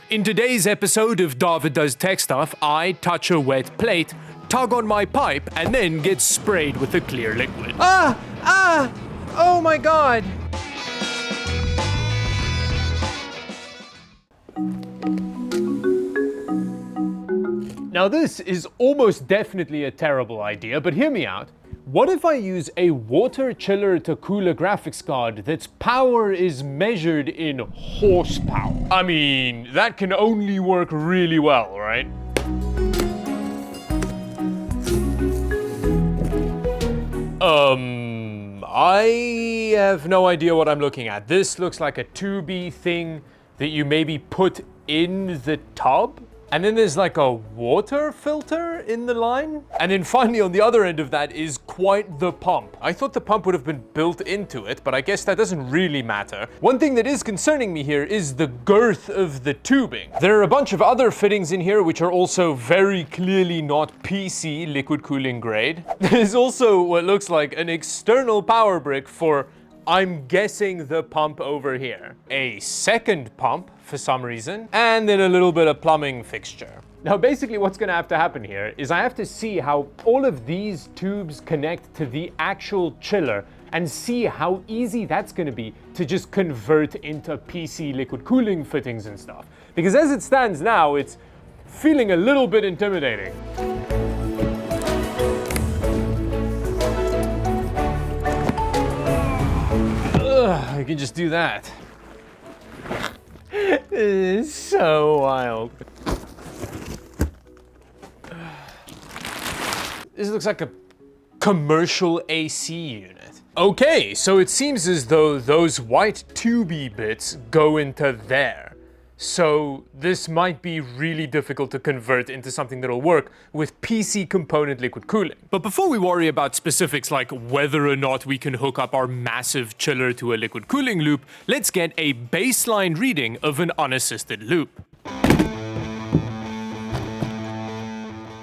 In today's episode of Dawid Does Tech Stuff, I touch a wet plate, tug on my pipe, and then get sprayed with a clear liquid. Oh my god! Now this is almost definitely a terrible idea, but hear me out. What if I use a water chiller to cool a graphics card that's power is measured in horsepower? I mean, that can only work really well, right? I have no idea what I'm looking at. This looks like a tubey thing that you maybe put in the tub. And then there's like a water filter in the line. And then finally on the other end of that is quite the pump. I thought the pump would have been built into it, but I guess that doesn't really matter. One thing that is concerning me here is the girth of the tubing. There are a bunch of other fittings in here which are also very clearly not PC liquid cooling grade. There's also what looks like an external power brick for, I'm guessing, the pump over here. A second pump for some reason, and then a little bit of plumbing fixture. Now basically what's gonna have to happen here is I have to see how all of these tubes connect to the actual chiller and see how easy that's gonna be to just convert into PC liquid cooling fittings and stuff. Because as it stands now, it's feeling a little bit intimidating. I can just do that. This is so wild. This looks like a commercial AC unit. Okay, so it seems as though those white tubey bits go into there. So this might be really difficult to convert into something that'll work with PC component liquid cooling. But before we worry about specifics like whether or not we can hook up our massive chiller to a liquid cooling loop, let's get a baseline reading of an unassisted loop.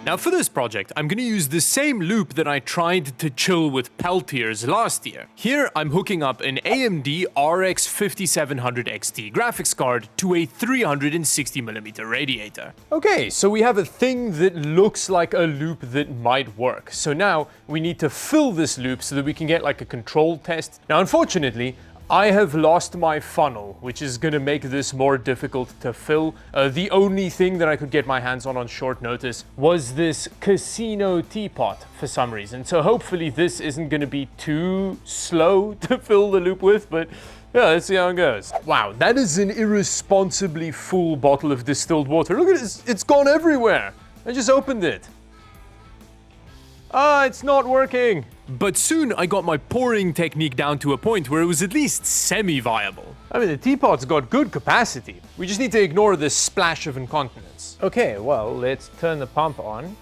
Now for this project, I'm going to use the same loop that I tried to chill with Peltiers last year. Here, I'm hooking up an AMD RX 5700 XT graphics card to a 360mm radiator. Okay, so we have a thing that looks like a loop that might work. So now we need to fill this loop so that we can get like a control test. Now unfortunately, I have lost my funnel, which is going to make this more difficult to fill. The only thing that I could get my hands on short notice was this casino teapot for some reason. So hopefully this isn't going to be too slow to fill the loop with, but yeah, let's see how it goes. Wow, that is an irresponsibly full bottle of distilled water. Look at this, it's gone everywhere. I just opened it. It's not working. But soon I got my pouring technique down to a point where it was at least semi-viable. I mean, the teapot's got good capacity. We just need to ignore this splash of incontinence. Okay, well, let's turn the pump on.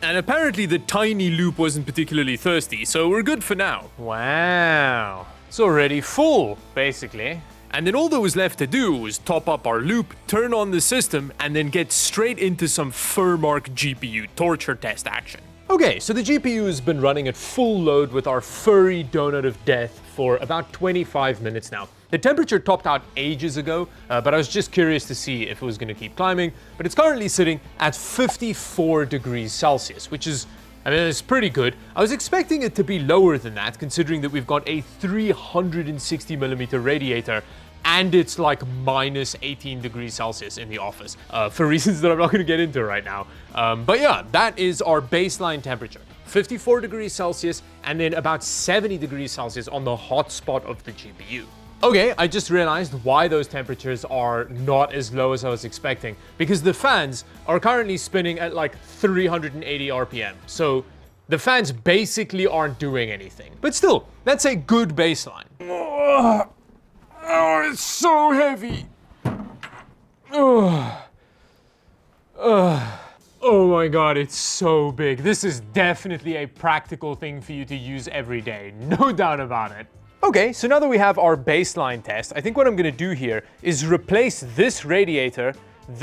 And apparently the tiny loop wasn't particularly thirsty, so we're good for now. Wow. It's already full, basically. And then all that was left to do was top up our loop, turn on the system, and then get straight into some Furmark GPU torture test action. Okay, so the GPU has been running at full load with our furry donut of death for about 25 minutes now. The temperature topped out ages ago, but I was just curious to see if it was going to keep climbing, but it's currently sitting at 54 degrees Celsius, which is, I mean, it's pretty good. I was expecting it to be lower than that, considering that we've got a 360mm radiator, and it's like minus 18 degrees Celsius in the office, for reasons that I'm not going to get into right now. But yeah, that is our baseline temperature. 54 degrees Celsius, and then about 70 degrees Celsius on the hot spot of the GPU. Okay, I just realized why those temperatures are not as low as I was expecting, because the fans are currently spinning at like 380 RPM. So the fans basically aren't doing anything. But still, that's a good baseline. Oh, it's so heavy. Oh my god, it's so big. This is definitely a practical thing for you to use every day. No doubt about it. Okay, so now that we have our baseline test, I think what I'm gonna do here is replace this radiator,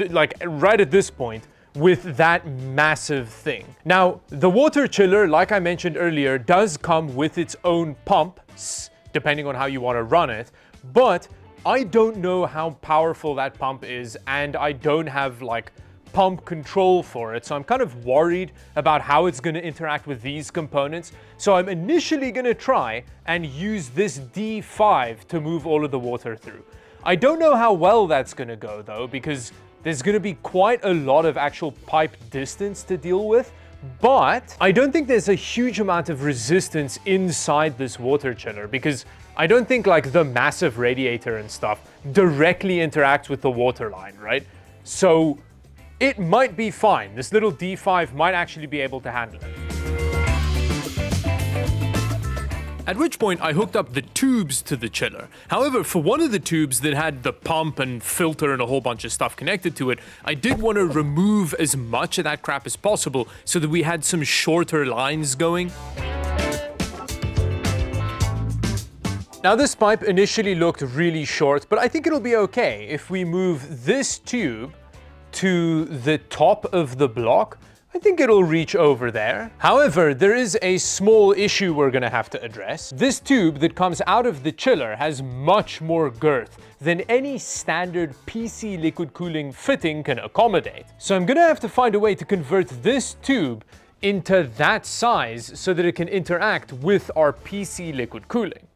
like right at this point, with that massive thing. Now, the water chiller, like I mentioned earlier, does come with its own pumps, depending on how you want to run it, but I don't know how powerful that pump is, and I don't have like pump control for it, so I'm kind of worried about how it's going to interact with these components. So I'm initially going to try and use this D5 to move all of the water through. I don't know how well that's going to go though, because there's going to be quite a lot of actual pipe distance to deal with, but I don't think there's a huge amount of resistance inside this water chiller, because I don't think like the massive radiator and stuff directly interacts with the water line, right? So it might be fine. This little D5 might actually be able to handle it. At which point I hooked up the tubes to the chiller. However, for one of the tubes that had the pump and filter and a whole bunch of stuff connected to it, I did want to remove as much of that crap as possible so that we had some shorter lines going. Now this pipe initially looked really short, but I think it'll be okay if we move this tube to the top of the block. I think it'll reach over there. However, there is a small issue we're gonna have to address. This tube that comes out of the chiller has much more girth than any standard PC liquid cooling fitting can accommodate. So I'm gonna have to find a way to convert this tube into that size so that it can interact with our PC liquid cooling.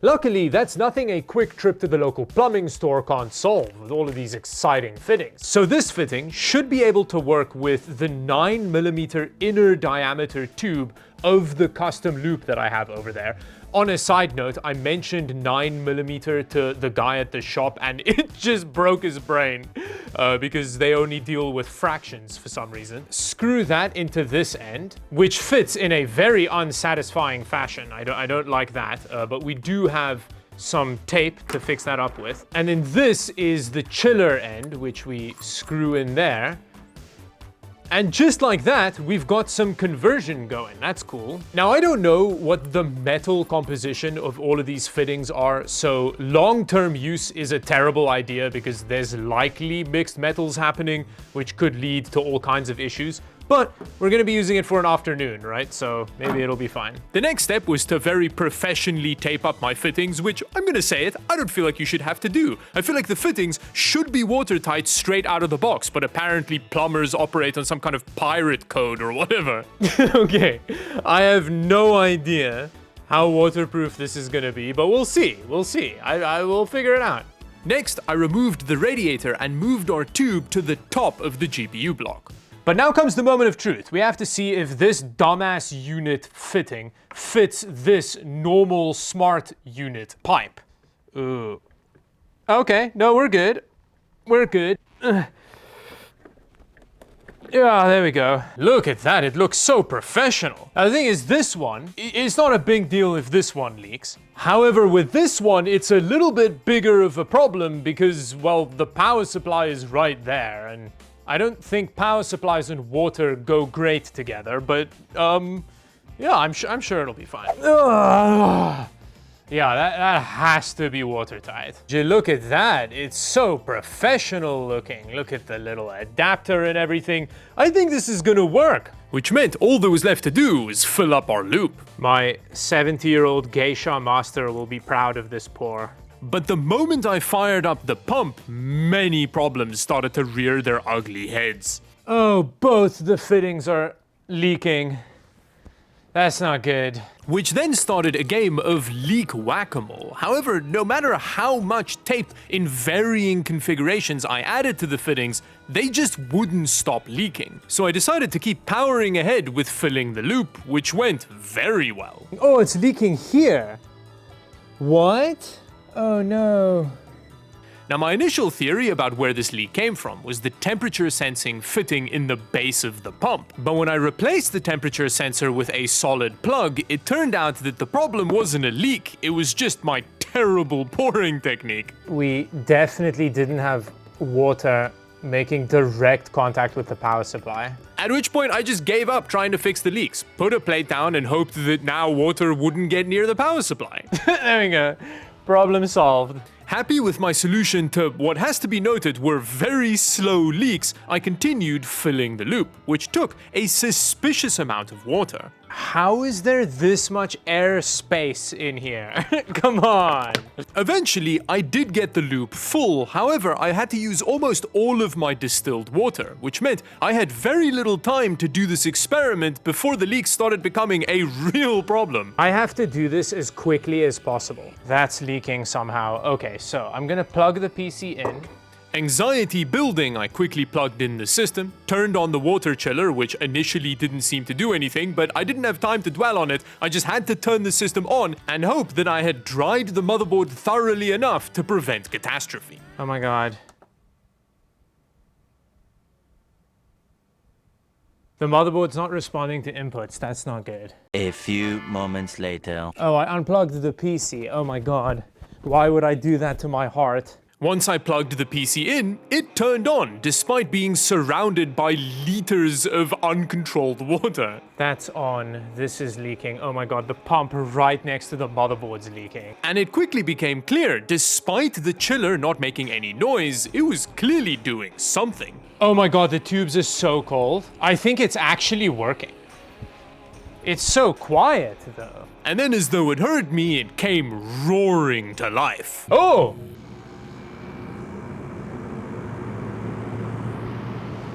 Luckily, that's nothing a quick trip to the local plumbing store can't solve with all of these exciting fittings. So this fitting should be able to work with the 9mm inner diameter tube of the custom loop that I have over there. On a side note, I mentioned 9mm to the guy at the shop and it just broke his brain because they only deal with fractions for some reason. Screw that into this end, which fits in a very unsatisfying fashion. I don't like that, but we do have some tape to fix that up with. And then this is the chiller end, which we screw in there. And just like that, we've got some conversion going. That's cool. Now, I don't know what the metal composition of all of these fittings are, so long-term use is a terrible idea because there's likely mixed metals happening, which could lead to all kinds of issues. But we're going to be using it for an afternoon, right? So maybe it'll be fine. The next step was to very professionally tape up my fittings, which, I'm going to say it, I don't feel like you should have to do. I feel like the fittings should be watertight straight out of the box, but apparently plumbers operate on some kind of pirate code or whatever. Okay, I have no idea how waterproof this is going to be, but we'll see. We'll see. I will figure it out. Next, I removed the radiator and moved our tube to the top of the GPU block. But now comes the moment of truth. We have to see if this dumbass unit fitting fits this normal smart unit pipe. Ooh. Okay, no, we're good. We're good. Yeah, there we go. Look at that, it looks so professional. Now the thing is, this one, it's not a big deal if this one leaks. However, with this one, it's a little bit bigger of a problem because, well, the power supply is right there, and I don't think power supplies and water go great together, but yeah, I'm sure it'll be fine. Ugh. Yeah, that has to be watertight. Look at that, it's so professional looking. Look at the little adapter and everything. I think this is gonna work. Which meant all that was left to do was fill up our loop. My 70-year-old geisha master will be proud of this pour. But the moment I fired up the pump, many problems started to rear their ugly heads. Oh, both the fittings are leaking. That's not good. Which then started a game of leak whack-a-mole. However, no matter how much tape in varying configurations I added to the fittings, they just wouldn't stop leaking. So I decided to keep powering ahead with filling the loop, which went very well. Oh, it's leaking here. What? Oh no. Now, my initial theory about where this leak came from was the temperature sensing fitting in the base of the pump. But when I replaced the temperature sensor with a solid plug, it turned out that the problem wasn't a leak, it was just my terrible pouring technique. We definitely didn't have water making direct contact with the power supply. At which point I just gave up trying to fix the leaks, put a plate down and hoped that now water wouldn't get near the power supply. There we go. Problem solved. Happy with my solution to what has to be noted were very slow leaks, I continued filling the loop, which took a suspicious amount of water. How is there this much air space in here? Come on. Eventually, I did get the loop full. However, I had to use almost all of my distilled water, which meant I had very little time to do this experiment before the leak started becoming a real problem. I have to do this as quickly as possible. That's leaking somehow. Okay, so I'm gonna plug the PC in. Anxiety building, I quickly plugged in the system, turned on the water chiller, which initially didn't seem to do anything, but I didn't have time to dwell on it. I just had to turn the system on and hope that I had dried the motherboard thoroughly enough to prevent catastrophe. Oh my god. The motherboard's not responding to inputs. That's not good. A few moments later. Oh, I unplugged the PC. Oh my god. Why would I do that to my heart? Once I plugged the PC in, it turned on, despite being surrounded by liters of uncontrolled water. That's on. This is leaking. Oh my god, the pump right next to the motherboard's leaking. And it quickly became clear, despite the chiller not making any noise, it was clearly doing something. Oh my god, the tubes are so cold. I think it's actually working. It's so quiet, though. And then, as though it heard me, it came roaring to life. Oh!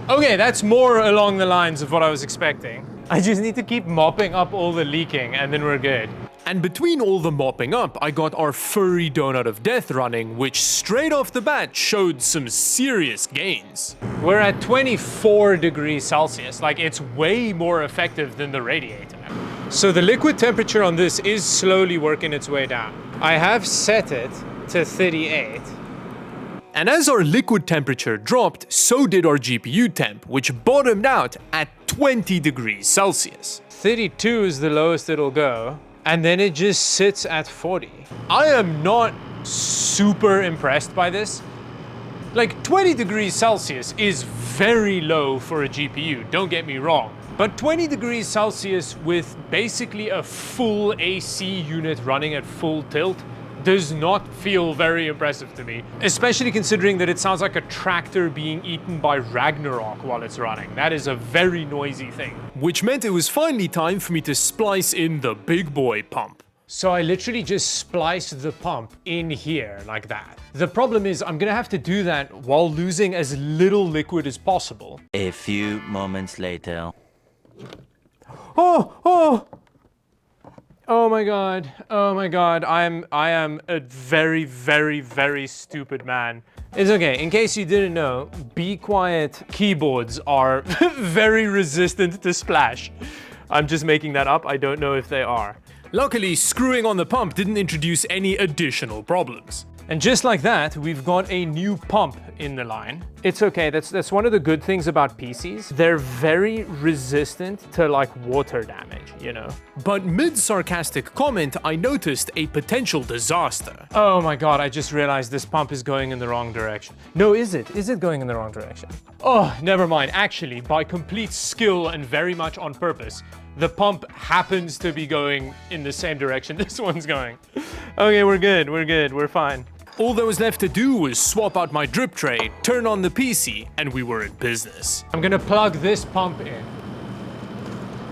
Okay, that's more along the lines of what I was expecting. I just need to keep mopping up all the leaking and then we're good. And between all the mopping up, I got our furry donut of death running, which straight off the bat showed some serious gains. We're at 24 degrees Celsius, like it's way more effective than the radiator. So the liquid temperature on this is slowly working its way down. I have set it to 38. And as our liquid temperature dropped, so did our GPU temp, which bottomed out at 20 degrees Celsius. 32 is the lowest it'll go, and then it just sits at 40. I am not super impressed by this. Like 20 degrees Celsius is very low for a GPU, don't get me wrong. But 20 degrees Celsius with basically a full AC unit running at full tilt does not feel very impressive to me, especially considering that it sounds like a tractor being eaten by Ragnarok while it's running. That is a very noisy thing. Which meant it was finally time for me to splice in the big boy pump. So I literally just spliced the pump in here like that. The problem is I'm gonna have to do that while losing as little liquid as possible. A few moments later. Oh my god. Oh my god. I am a very, very, very stupid man. It's okay. In case you didn't know, Be Quiet keyboards are very resistant to splash. I'm just making that up. I don't know if they are. Luckily, screwing on the pump didn't introduce any additional problems. And just like that, we've got a new pump in the line. It's okay, that's one of the good things about PCs. They're very resistant to like water damage, you know? But mid-sarcastic comment, I noticed a potential disaster. Oh my god, I just realized this pump is going in the wrong direction. No, is it? Is it going in the wrong direction? Oh, never mind. Actually, by complete skill and very much on purpose, the pump happens to be going in the same direction this one's going. Okay, we're good, we're fine. All that was left to do was swap out my drip tray, turn on the PC, and we were in business. I'm gonna plug this pump in.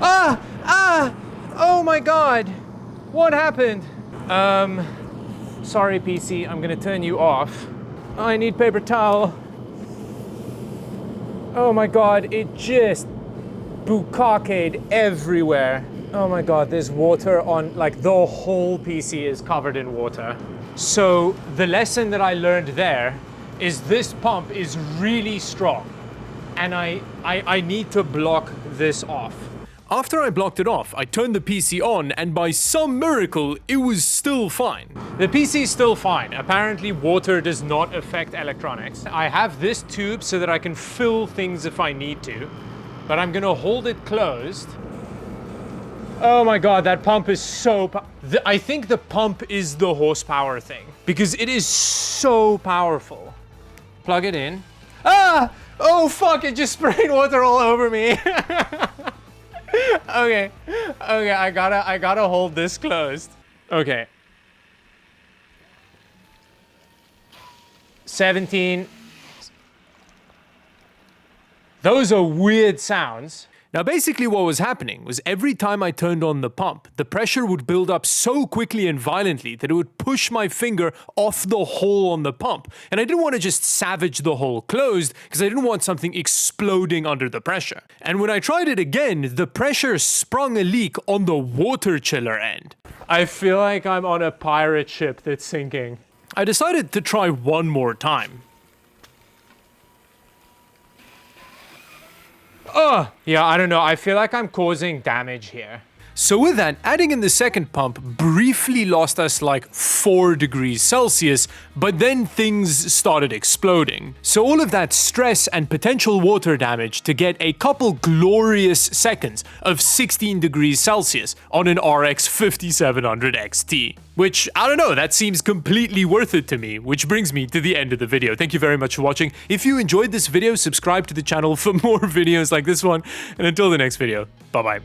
Oh my god! What happened? Sorry PC, I'm gonna turn you off. I need paper towel. Oh my god, it just bukaked everywhere. Oh my god, there's water on, like the whole PC is covered in water. So the lesson that I learned there is this pump is really strong and I need to block this off. After I blocked it off, I turned the PC on and by some miracle, it was still fine. The PC is still fine. Apparently water does not affect electronics. I have this tube so that I can fill things if I need to, but I'm gonna hold it closed. Oh my god, that pump is so I think the pump is the horsepower thing because it is so powerful. Plug it in. Ah! Oh fuck, it just sprayed water all over me. Okay, I gotta hold this closed. Okay. 17. Those are weird sounds. Now basically what was happening was every time I turned on the pump, the pressure would build up so quickly and violently that it would push my finger off the hole on the pump. And I didn't want to just savage the hole closed because I didn't want something exploding under the pressure. And when I tried it again, the pressure sprung a leak on the water chiller end. I feel like I'm on a pirate ship that's sinking. I decided to try one more time. Yeah, I don't know. I feel like I'm causing damage here. So with that, adding in the second pump briefly lost us like 4 degrees Celsius, but then things started exploding. So all of that stress and potential water damage to get a couple glorious seconds of 16 degrees Celsius on an RX 5700 XT. Which, I don't know, that seems completely worth it to me, which brings me to the end of the video. Thank you very much for watching. If you enjoyed this video, subscribe to the channel for more videos like this one, and until the next video, bye-bye.